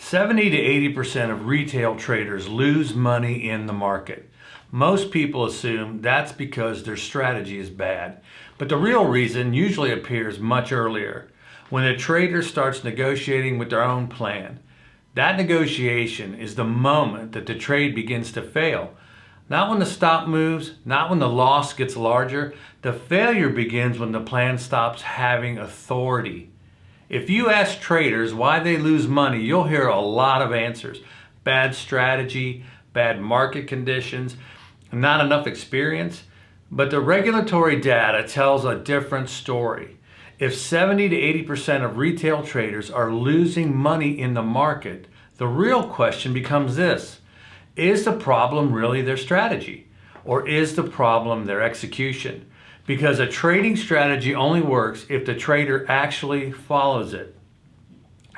70 to 80% of retail traders lose money in the market. Most people assume that's because their strategy is bad, but the real reason usually appears much earlier, when a trader starts negotiating with their own plan. That negotiation is the moment that the trade begins to fail. Not when the stop moves, not when the loss gets larger. The failure begins when the plan stops having authority. If you ask traders why they lose money, you'll hear a lot of answers. Bad strategy, bad market conditions, not enough experience. But the regulatory data tells a different story. If 70 to 80% of retail traders are losing money in the market, the real question becomes this: is the problem really their strategy? Or is the problem their execution? Because a trading strategy only works if the trader actually follows it.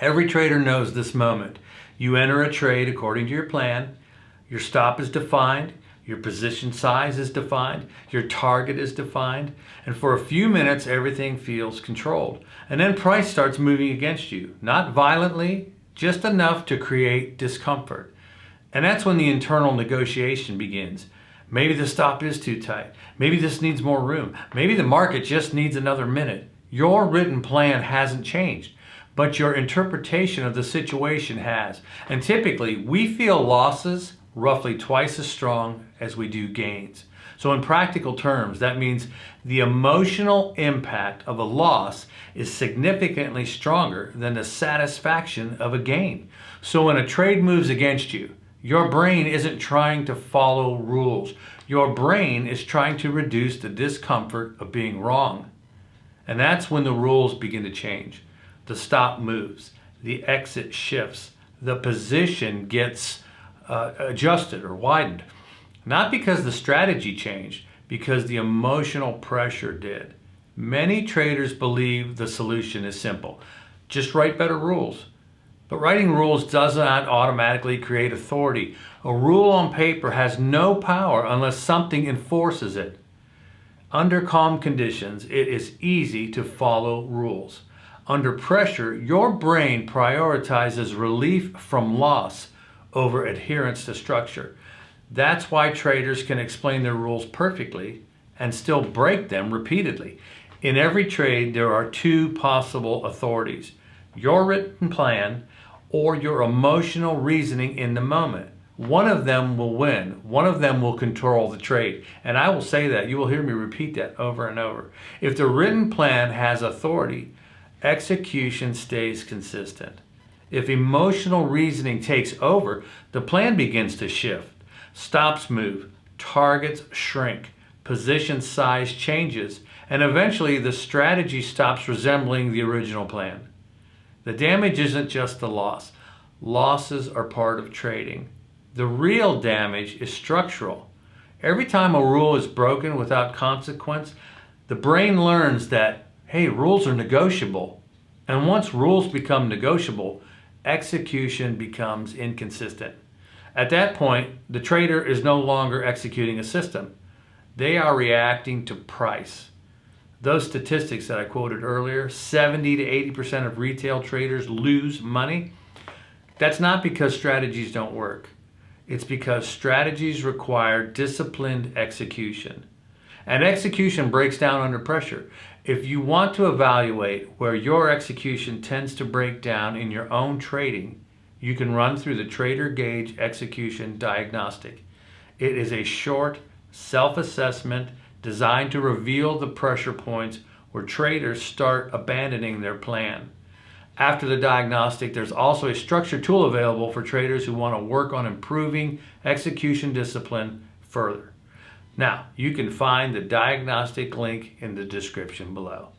Every trader knows this moment. You enter a trade according to your plan, your stop is defined, your position size is defined, your target is defined, and for a few minutes everything feels controlled. And then price starts moving against you, not violently, just enough to create discomfort. And that's when the internal negotiation begins. Maybe the stop is too tight. Maybe this needs more room. Maybe the market just needs another minute. Your written plan hasn't changed, but your interpretation of the situation has. And typically, we feel losses roughly twice as strong as we do gains. So in practical terms, that means the emotional impact of a loss is significantly stronger than the satisfaction of a gain. So when a trade moves against you, your brain isn't trying to follow rules. Your brain is trying to reduce the discomfort of being wrong. And that's when the rules begin to change. The stop moves, the exit shifts, the position gets adjusted or widened. Not because the strategy changed, because the emotional pressure did. Many traders believe the solution is simple. Just write better rules. But writing rules does not automatically create authority. A rule on paper has no power unless something enforces it. Under calm conditions, it is easy to follow rules. Under pressure, your brain prioritizes relief from loss over adherence to structure. That's why traders can explain their rules perfectly and still break them repeatedly. In every trade, there are two possible authorities: your written plan or your emotional reasoning in the moment. One of them will win. One of them will control the trade. And I will say that. You will hear me repeat that over and over. If the written plan has authority, execution stays consistent. If emotional reasoning takes over, the plan begins to shift. Stops move, targets shrink, position size changes, and eventually the strategy stops resembling the original plan. The damage isn't just the loss. Losses are part of trading. The real damage is structural. Every time a rule is broken without consequence, the brain learns that, hey, rules are negotiable. And once rules become negotiable, execution becomes inconsistent. At that point, the trader is no longer executing a system. They are reacting to price. Those statistics that I quoted earlier, 70 to 80% of retail traders lose money. That's not because strategies don't work. It's because strategies require disciplined execution. And execution breaks down under pressure. If you want to evaluate where your execution tends to break down in your own trading, you can run through the Trader Gauge Execution Diagnostic. It is a short self-assessment designed to reveal the pressure points where traders start abandoning their plan. After the diagnostic, there's also a structured tool available for traders who want to work on improving execution discipline further. Now, you can find the diagnostic link in the description below.